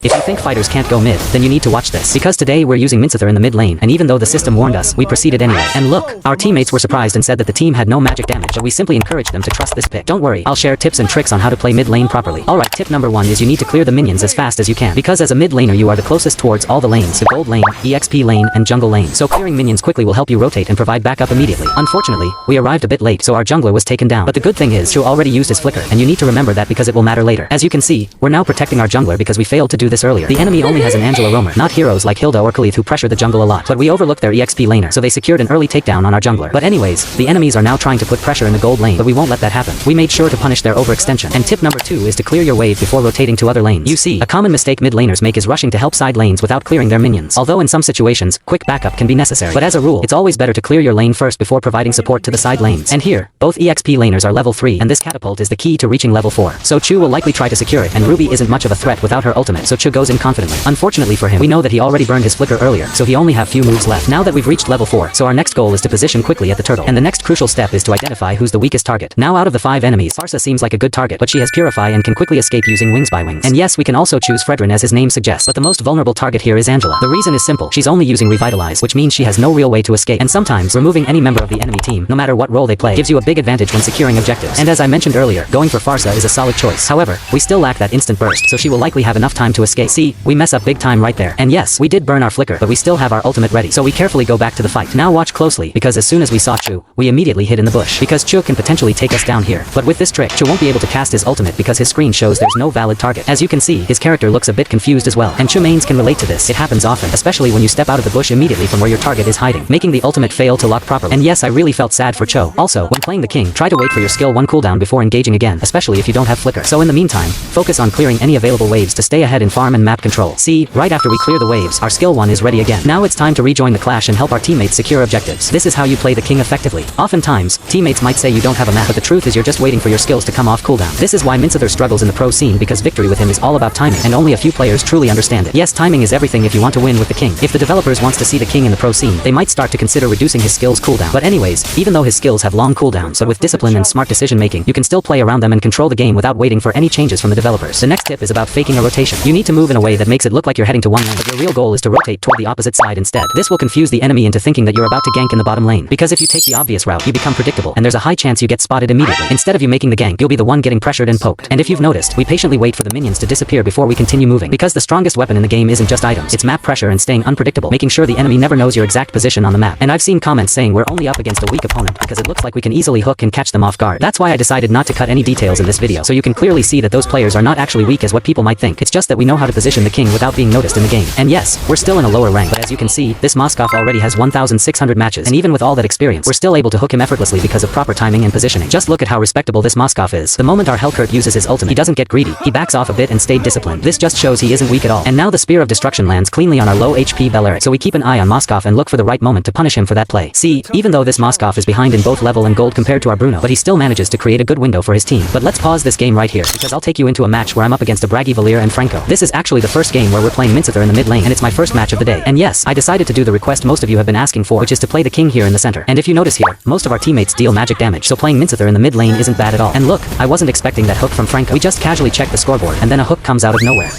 If you think fighters can't go mid, then you need to watch this. Because today we're using Minsitthar in the mid lane, and even though the system warned us, we proceeded anyway. And look, our teammates were surprised and said that the team had no magic damage, but we simply encouraged them to trust this pick. Don't worry, I'll share tips and tricks on how to play mid lane properly. Alright, tip number 1 is you need to clear the minions as fast as you can. Because as a mid laner you are the closest towards all the lanes, the gold lane, EXP lane, and jungle lane. So clearing minions quickly will help you rotate and provide backup immediately. Unfortunately, we arrived a bit late, so our jungler was taken down. But the good thing is, Chu already used his flicker, and you need to remember that because it will matter later. As you can see, we're now protecting our jungler because we failed to do this earlier. The enemy only has an Angela roamer, not heroes like Hilda or Khalid who pressure the jungle a lot. But we overlooked their EXP laner, so they secured an early takedown on our jungler. But anyways, the enemies are now trying to put pressure in the gold lane, but we won't let that happen. We made sure to punish their overextension. And tip number 2 is to clear your wave before rotating to other lanes. You see, a common mistake mid laners make is rushing to help side lanes without clearing their minions. Although in some situations, quick backup can be necessary. But as a rule, it's always better to clear your lane first before providing support to the side lanes. And here, both EXP laners are level 3, and this catapult is the key to reaching level 4. So Chu will likely try to secure it, and Ruby isn't much of a threat without her ultimate, so Chu goes in confidently. Unfortunately for him, we know that he already burned his flicker earlier, so he only have few moves left. Now that we've reached level 4, so our next goal is to position quickly at the turtle. And the next crucial step is to identify who's the weakest target. Now out of the 5 enemies, Farsa seems like a good target, but she has Purify and can quickly escape using Wings by Wings. And yes, we can also choose Fredrin as his name suggests, but the most vulnerable target here is Angela. The reason is simple, she's only using Revitalize, which means she has no real way to escape. And sometimes, removing any member of the enemy team, no matter what role they play, gives you a big advantage when securing objectives. And as I mentioned earlier, going for Farsa is a solid choice. However, we still lack that instant burst, so she will likely have enough time to escape. See, we mess up big time right there. And yes, we did burn our flicker, but we still have our ultimate ready, so we carefully go back to the fight. Now watch closely, because as soon as we saw Chu, we immediately hid in the bush, because Chu can potentially take us down here. But with this trick, Chu won't be able to cast his ultimate because his screen shows there's no valid target. As you can see, his character looks a bit confused as well, and Chu mains can relate to this. It happens often, especially when you step out of the bush immediately from where your target is hiding, making the ultimate fail to lock properly. And yes, I really felt sad for Chu. Also, when playing the king, try to wait for your skill 1 cooldown before engaging again, especially if you don't have flicker. So in the meantime, focus on clearing any available waves to stay ahead in farm and map control. See, right after we clear the waves, our skill 1 is ready again. Now it's time to rejoin the clash and help our teammates secure objectives. This is how you play the king effectively. Oftentimes, teammates might say you don't have a map, but the truth is you're just waiting for your skills to come off cooldown. This is why Minsitthar struggles in the pro scene, because victory with him is all about timing, and only a few players truly understand it. Yes, timing is everything if you want to win with the king. If the developers wants to see the king in the pro scene, they might start to consider reducing his skills cooldown. But anyways, even though his skills have long cooldowns, so with discipline and smart decision making, you can still play around them and control the game without waiting for any changes from the developers. The next tip is about faking a rotation. You need to move in a way that makes it look like you're heading to one lane, but your real goal is to rotate toward the opposite side instead. This will confuse the enemy into thinking that you're about to gank in the bottom lane, because if you take the obvious route, you become predictable, and there's a high chance you get spotted immediately. Instead of you making the gank, you'll be the one getting pressured and poked. And if you've noticed, we patiently wait for the minions to disappear before we continue moving, because the strongest weapon in the game isn't just items, it's map pressure and staying unpredictable, making sure the enemy never knows your exact position on the map. And I've seen comments saying we're only up against a weak opponent because it looks like we can easily hook and catch them off guard. That's why I decided not to cut any details in this video, so you can clearly see that those players are not actually weak as what people might think. It's just that we know how to position the king without being noticed in the game. And yes, we're still in a lower rank, but as you can see, this Moskov already has 1,600 matches, and even with all that experience, we're still able to hook him effortlessly because of proper timing and positioning. Just look at how respectable this Moskov is. The moment our Hellkurt uses his ultimate, he doesn't get greedy, he backs off a bit and stayed disciplined. This just shows he isn't weak at all. And now the Spear of Destruction lands cleanly on our low HP Belleric, so we keep an eye on Moskov and look for the right moment to punish him for that play. See, even though this Moskov is behind in both level and gold compared to our Bruno, but he still manages to create a good window for his team. But let's pause this game right here, because I'll take you into a match where I'm up against a braggy Valir and Franco. This is actually the first game where we're playing Minsitthar in the mid lane, and it's my first match of the day. And yes, I decided to do the request most of you have been asking for, which is to play the king here in the center. And if you notice here, most of our teammates deal magic damage, so playing Minsitthar in the mid lane isn't bad at all. And look, I wasn't expecting that hook from Franco. We just casually checked the scoreboard, and then a hook comes out of nowhere.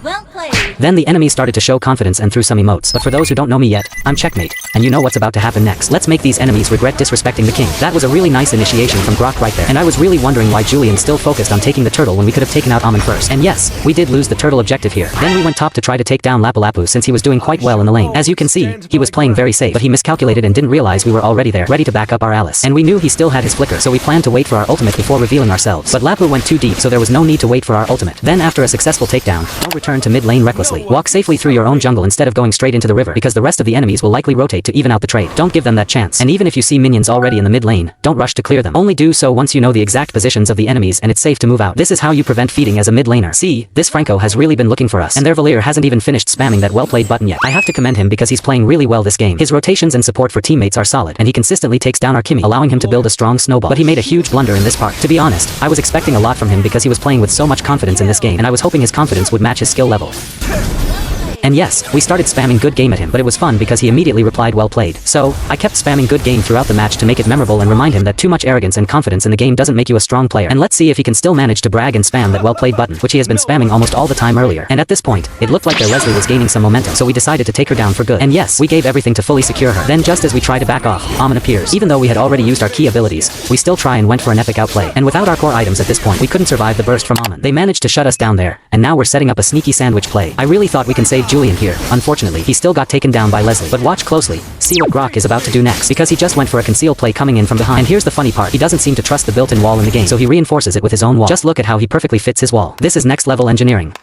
Well played. Then the enemy started to show confidence and threw some emotes. But for those who don't know me yet, I'm Checkmate, and you know what's about to happen next. Let's make these enemies regret disrespecting the king. That was a really nice initiation from Grok right there. And I was really wondering why Julian still focused on taking the turtle when we could have taken out Amon first. And yes, we did lose the turtle objective here. Then we went top to try to take down Lapu since he was doing quite well in the lane. As you can see, he was playing very safe, but he miscalculated and didn't realize we were already there, ready to back up our Alice. And we knew he still had his flicker, so we planned to wait for our ultimate before revealing ourselves. But Lapu went too deep, so there was no need to wait for our ultimate. Then after a successful takedown, we'll return to mid lane recklessly. Walk safely through your own jungle instead of going straight into the river, because the rest of the enemies will likely rotate to even out the trade. Don't give them that chance. And even if you see minions already in the mid lane, don't rush to clear them. Only do so once you know the exact positions of the enemies and it's safe to move out. This is how you prevent feeding as a mid laner. See, this Franco has really been looking for us, and their Valir hasn't even finished spamming that well played button yet. I have to commend him because he's playing really well this game. His rotations and support for teammates are solid, and he consistently takes down our Kimmy, allowing him to build a strong snowball. But he made a huge blunder in this part. To be honest, I was expecting a lot from him because he was playing with so much confidence in this game, and I was hoping his confidence would match his skill level. And yes, we started spamming good game at him, but it was fun because he immediately replied well played. So, I kept spamming good game throughout the match to make it memorable and remind him that too much arrogance and confidence in the game doesn't make you a strong player. And let's see if he can still manage to brag and spam that well played button, which he has been spamming almost all the time earlier. And at this point, it looked like their Leslie was gaining some momentum, so we decided to take her down for good. And yes, we gave everything to fully secure her. Then just as we try to back off, Amon appears. Even though we had already used our key abilities, we still try and went for an epic outplay. And without our core items at this point, we couldn't survive the burst from Amon. They managed to shut us down there, and now we're setting up a sneaky sandwich play. I really thought we can save Julian here. Unfortunately, he still got taken down by Leslie. But watch closely, see what Grok is about to do next, because he just went for a conceal play coming in from behind. And here's the funny part, he doesn't seem to trust the built-in wall in the game, so he reinforces it with his own wall. Just look at how he perfectly fits his wall. This is next level engineering.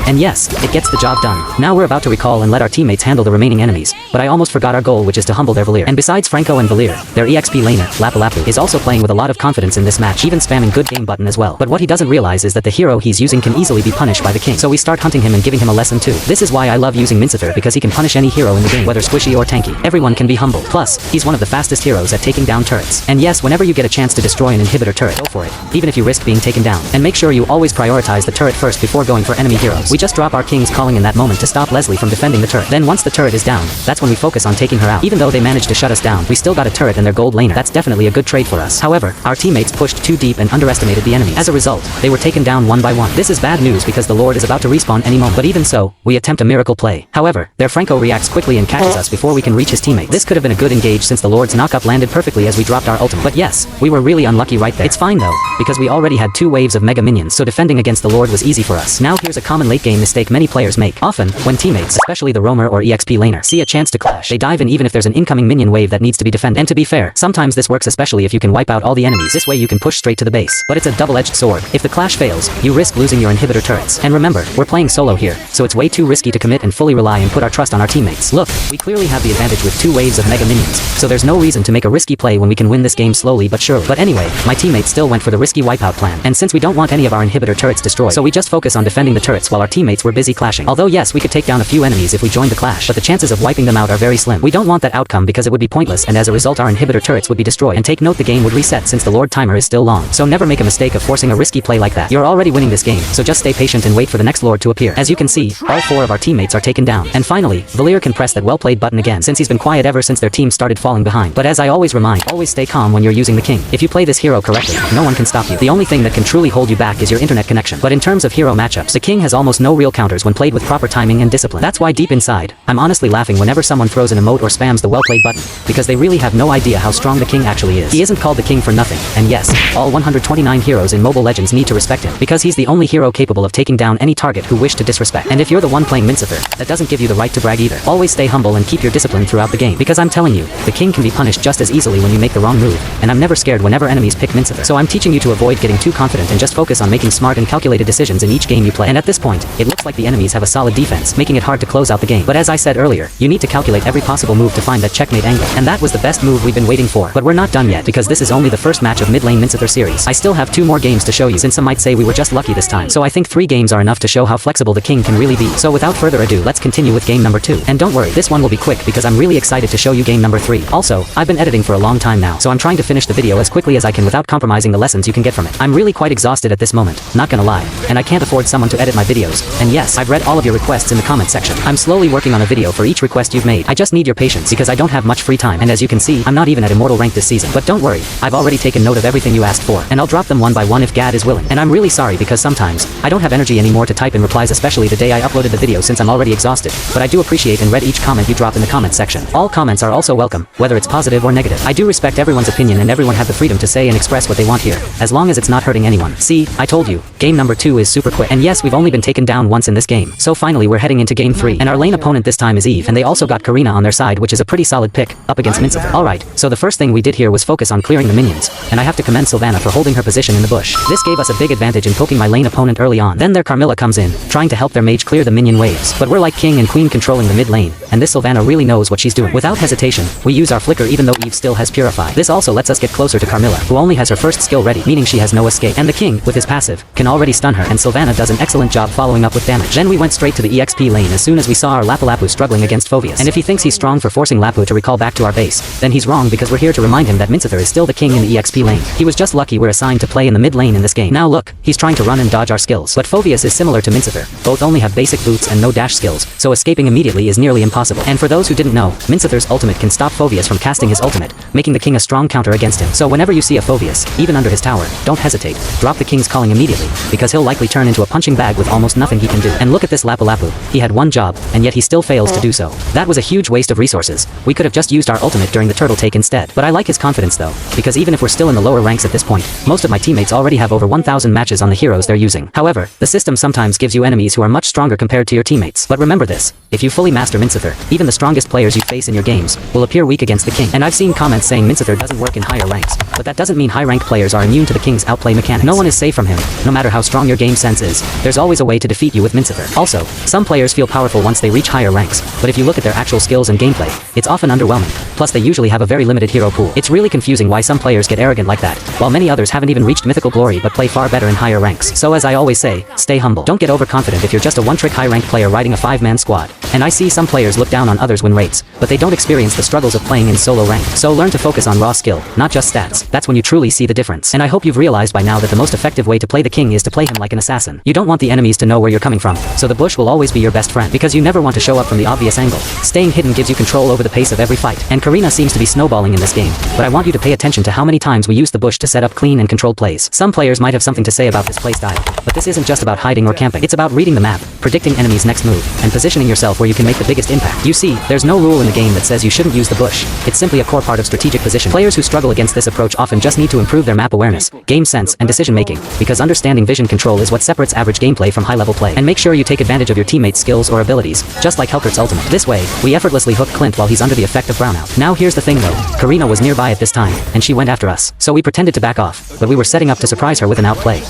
And yes, it gets the job done. Now we're about to recall and let our teammates handle the remaining enemies, but I almost forgot our goal, which is to humble their Valir. And besides Franco and Valir, their EXP laner, Lapu is also playing with a lot of confidence in this match, even spamming good game button as well. But what he doesn't realize is that the hero he's using can easily be punished by the king, so we start hunting him and giving him a lesson too. This is why I love using Minsitthar, because he can punish any hero in the game, whether squishy or tanky. Everyone can be humbled. Plus, he's one of the fastest heroes at taking down turrets. And yes, whenever you get a chance to destroy an inhibitor turret, go for it, even if you risk being taken down. And make sure you always prioritize the turret first before going for enemy heroes. We just drop our king's calling in that moment to stop Leslie from defending the turret. Then once the turret is down, that's when we focus on taking her out. Even though they managed to shut us down, we still got a turret and their gold laner. That's definitely a good trade for us. However, our teammates pushed too deep and underestimated the enemy. As a result, they were taken down one by one. This is bad news because the Lord is about to respawn any moment. But even so, we attempt a miracle play. However, their Franco reacts quickly and catches us before we can reach his teammates. This could have been a good engage since the Lord's knockup landed perfectly as we dropped our ultimate. But yes, we were really unlucky right there. It's fine though, because we already had 2 waves of mega minions, so defending against the Lord was easy for us. Now here's a common late game mistake many players make. Often, when teammates, especially the roamer or EXP laner, see a chance to clash, they dive in even if there's an incoming minion wave that needs to be defended. And to be fair, sometimes this works especially if you can wipe out all the enemies. This way you can push straight to the base. But it's a double-edged sword. If the clash fails, you risk losing your inhibitor turrets. And remember, we're playing solo here, so it's way too risky to commit and fully rely and put our trust on our teammates. Look, we clearly have the advantage with 2 waves of mega minions, so there's no reason to make a risky play when we can win this game slowly but surely. But anyway, my teammates still went for the risky wipeout plan, and since we don't want any of our inhibitor turrets destroyed, so we just focus on defending the turrets while our teammates were busy clashing. Although yes, we could take down a few enemies if we joined the clash, but the chances of wiping them out are very slim. We don't want that outcome because it would be pointless, and as a result our inhibitor turrets would be destroyed. And take note, the game would reset since the Lord timer is still long, so never make a mistake of forcing a risky play like that. You're already winning this game, so just stay patient and wait for the next Lord to appear. As you can see, all 4 of our teammates are taken down. And finally, Valir can press that well played button again, since he's been quiet ever since their team started falling behind. But as I always remind, always stay calm when you're using the king. If you play this hero correctly, no one can stop you. The only thing that can truly hold you back is your internet connection. But in terms of hero matchups, the king has almost no real counters when played with proper timing and discipline. That's why deep inside, I'm honestly laughing whenever someone throws an emote or spams the well played button, because they really have no idea how strong the king actually is. He isn't called the king for nothing, and yes, all 129 heroes in Mobile Legends need to respect him, because he's the only hero capable of taking down any target who wish to disrespect. And if you're the one playing Minsitthar, that doesn't give you the right to brag either. Always stay humble and keep your discipline throughout the game, because I'm telling you, the king can be punished just as easily when you make the wrong move, and I'm never scared whenever enemies pick Minsitthar. So I'm teaching you to avoid getting too confident and just focus on making smart and calculated decisions in each game you play. And at this point, it looks like the enemies have a solid defense, making it hard to close out the game. But as I said earlier, you need to calculate every possible move to find that checkmate angle, and that was the best move we've been waiting for. But we're not done yet, because this is only the first match of mid-lane Minsitthar series. I still have 2 more games to show you, since some might say we were just lucky this time. So I think 3 games are enough to show how flexible the king can really be. So without further ado, let's continue with game number 2. And don't worry, this one will be quick because I'm really excited to show you game number 3. Also, I've been editing for a long time now, so I'm trying to finish the video as quickly as I can without compromising the lessons you can get from it. I'm really quite exhausted at this moment, not gonna lie, and I can't afford someone to edit my videos. And yes, I've read all of your requests in the comment section. I'm slowly working on a video for each request you've made. I just need your patience because I don't have much free time, and as you can see, I'm not even at immortal rank this season. But don't worry, I've already taken note of everything you asked for, and I'll drop them one by one if Gad is willing. And I'm really sorry because sometimes, I don't have energy anymore to type in replies, especially the day I uploaded the video, since I'm already exhausted. But I do appreciate and read each comment you drop in the comment section. All comments are also welcome, whether it's positive or negative. I do respect everyone's opinion, and everyone have the freedom to say and express what they want here, as long as it's not hurting anyone. See, I told you, game number 2 is super quick. And yes, we've only been taken down once in this game. So finally we're heading into game 3, and our lane opponent this time is Eve, and they also got Karina on their side, which is a pretty solid pick, up against Minsitthar. Alright, so the first thing we did here was focus on clearing the minions, and I have to commend Sylvana for holding her position in the bush. This gave us a big advantage in poking my lane opponent early on. Then their Carmilla comes in, trying to help their mage clear the minion waves. But we're like king and queen controlling the mid lane, and this Sylvana really knows what she's doing. Without hesitation, we use our flicker even though Eve still has Purify. This also lets us get closer to Carmilla, who only has her first skill ready, meaning she has no escape. And the king, with his passive, can already stun her, and Sylvana does an excellent job following following up with damage. Then we went straight to the EXP lane as soon as we saw our Lapu-Lapu struggling against Phoveus. And if he thinks he's strong for forcing Lapu to recall back to our base, then he's wrong because we're here to remind him that Minsitthar is still the king in the EXP lane. He was just lucky we're assigned to play in the mid lane in this game. Now look, he's trying to run and dodge our skills. But Phoveus is similar to Minsitthar. Both only have basic boots and no dash skills, so escaping immediately is nearly impossible. And for those who didn't know, Minsithar's ultimate can stop Phoveus from casting his ultimate, making the king a strong counter against him. So whenever you see a Phoveus, even under his tower, don't hesitate. Drop the king's calling immediately, because he'll likely turn into a punching bag with almost nothing he can do. And look at this Lapu-Lapu. He had one job, and yet he still fails to do so. That was a huge waste of resources. We could have just used our ultimate during the turtle take instead. But I like his confidence though, because even if we're still in the lower ranks at this point, most of my teammates already have over 1,000 matches on the heroes they're using. However, the system sometimes gives you enemies who are much stronger compared to your teammates. But remember this, if you fully master Minsitthar, even the strongest players you face in your games will appear weak against the king. And I've seen comments saying Minsitthar doesn't work in higher ranks, but that doesn't mean high-ranked players are immune to the king's outplay mechanics. No one is safe from him, no matter how strong your game sense is. There's always a way to defeat you with Minsitthar. Also, some players feel powerful once they reach higher ranks, but if you look at their actual skills and gameplay, it's often underwhelming. Plus they usually have a very limited hero pool. It's really confusing why some players get arrogant like that, while many others haven't even reached mythical glory but play far better in higher ranks. So as I always say, stay humble. Don't get overconfident if you're just a one-trick high-ranked player riding a 5-man squad. And I see some players look down on others' win rates, but they don't experience the struggles of playing in solo rank. So learn to focus on raw skill, not just stats. That's when you truly see the difference. And I hope you've realized by now that the most effective way to play the king is to play him like an assassin. You don't want the enemies to know where you're coming from, so the bush will always be your best friend, because you never want to show up from the obvious angle. Staying hidden gives you control over the pace of every fight. And Karina seems to be snowballing in this game, but I want you to pay attention to how many times we use the bush to set up clean and controlled plays. Some players might have something to say about this playstyle, but this isn't just about hiding or camping. It's about reading the map, predicting enemies' next move, and positioning yourself where you can make the biggest impact. You see, there's no rule in the game that says you shouldn't use the bush. It's simply a core part of strategic position. Players who struggle against this approach often just need to improve their map awareness, game sense, and decision making, because understanding vision control is what separates average gameplay from high-level play. And make sure you take advantage of your teammates' skills or abilities, just like Helkert's ultimate. This way, we effortlessly hook Clint while he's under the effect of brownout. Now here's the thing though, Karina was nearby at this time, and she went after us. So we pretended to back off, but we were setting up to surprise her with an outplay.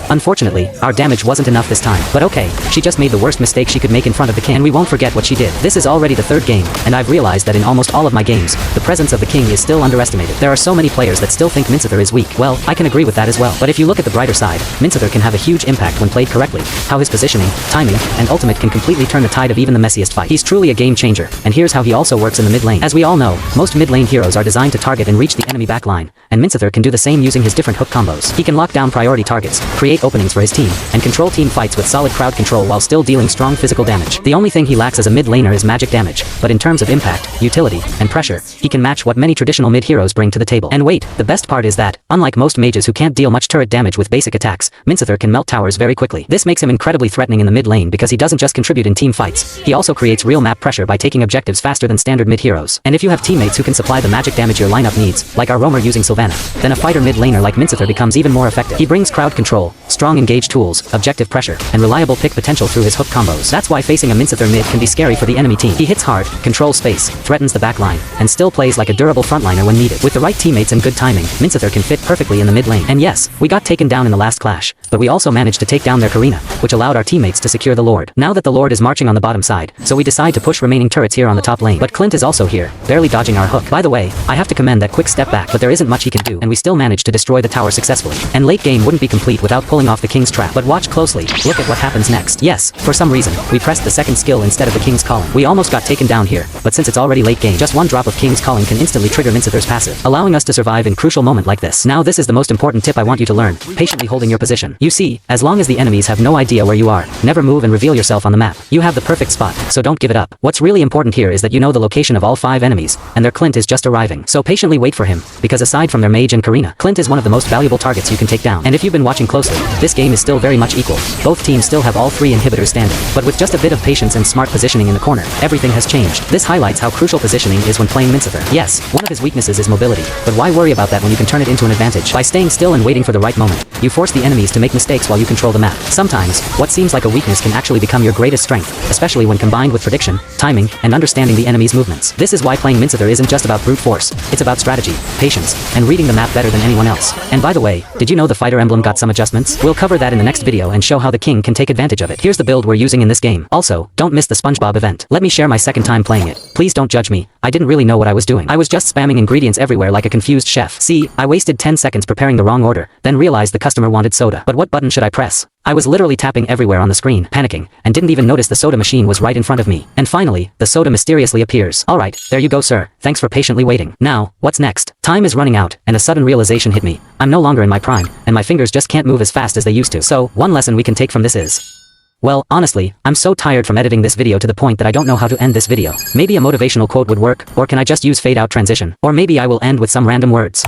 Unfortunately, our damage wasn't enough this time. But okay, she just made the worst mistake she could make in front of the king, and we won't forget what she did. This is already the third game, and I've realized that in almost all of my games, the presence of the king is still underestimated. There are so many players that still think Minsitthar is weak. Well, I can agree with that as well. But if you look at the brighter side, Minsitthar can have a huge impact when played correctly. How his positioning, timing, and ultimate can completely turn the tide of even the messiest fight. He's truly a game changer, and here's how he also works in the mid lane. As we all know, most mid lane heroes are designed to target and reach the enemy backline, and Minsitthar can do the same using his different hook combos. He can lock down priority targets, create openings for his team, and control team fights with solid crowd control while still dealing strong physical damage. The only thing he lacks as a mid laner is magic damage, but in terms of impact, utility, and pressure, he can match what many traditional mid heroes bring to the table. And wait, the best part is that, unlike most mages who can't deal much turret damage with basic attacks, Minsitthar can melt towers very quickly. This makes him incredibly threatening in the mid lane because he doesn't just contribute in team fights, he also creates real map pressure by taking objectives faster than standard mid heroes. And if you have teammates who can supply the magic damage your lineup needs, like our roamer using Sylvanna, then a fighter mid laner like Minsitthar becomes even more effective. He brings crowd control, strong engage tools, objective pressure, and reliable pick potential through his hook combos. That's why facing a Minsitthar mid can be scary for the enemy team. He hits hard, controls space, threatens the backline, and still plays like a durable frontliner when needed. With the right teammates and good timing, Minsitthar can fit perfectly in the mid lane. And yes, we got taken down in the last clash, but we also managed to take down their Karina, which allowed our teammates to secure the Lord. Now that the Lord is marching on the bottom side, so we decide to push remaining turrets here on the top lane. But Clint is also here, barely dodging our hook. By the way, I have to commend that quick step back, but there isn't much he can do, and we still managed to destroy the tower successfully. And late game wouldn't be complete without pulling off the king's trap. But watch closely, look at what happens next. Yes, for some reason, we pressed the second skill instead of the king's calling. We almost got taken down here, but since it's already late game, just one drop of king's calling can instantly trigger Minsithar's passive, allowing us to survive in crucial moment like this. Now this is the most important tip I want you to learn, patiently holding your position. You see, as long as the enemies have no idea where you are, never move and reveal yourself on the map. You have the perfect spot, so don't give it up. What's really important here is that you know the location of all 5 enemies, and their Clint is just arriving. So patiently wait for him, because aside from their mage and Karina, Clint is one of the most valuable targets you can take down. And if you've been watching closely, this game is still very much equal. Both teams still have all 3 inhibitors standing, but with just a bit of patience and smart positioning in the corner, everything has changed. This highlights how crucial positioning is when playing Minsitthar. Yes, one of his weaknesses is mobility, but why worry about that when you can turn it into an advantage? By staying still and waiting for the right moment, you force the enemies to make mistakes while you control the map. Sometimes, what seems like a weakness can actually become your greatest strength, especially when combined with prediction, timing, and understanding the enemy's movements. This is why playing Minsitthar isn't just about brute force, it's about strategy, patience, and reading the map better than anyone else. And by the way, did you know the fighter emblem got some adjustments? Yes, we'll cover that in the next video and show how the king can take advantage of it. Here's the build we're using in this game. Also, don't miss the SpongeBob event. Let me share my second time playing it. Please don't judge me. I didn't really know what I was doing. I was just spamming ingredients everywhere like a confused chef. See, I wasted 10 seconds preparing the wrong order, then realized the customer wanted soda. But what button should I press? I was literally tapping everywhere on the screen, panicking, and didn't even notice the soda machine was right in front of me. And finally, the soda mysteriously appears. Alright, there you go sir. Thanks for patiently waiting. Now, what's next? Time is running out, and a sudden realization hit me. I'm no longer in my prime, and my fingers just can't move as fast as they used to. So, one lesson we can take from this is... Well, honestly, I'm so tired from editing this video to the point that I don't know how to end this video. Maybe a motivational quote would work, or can I just use fade out transition? Or maybe I will end with some random words.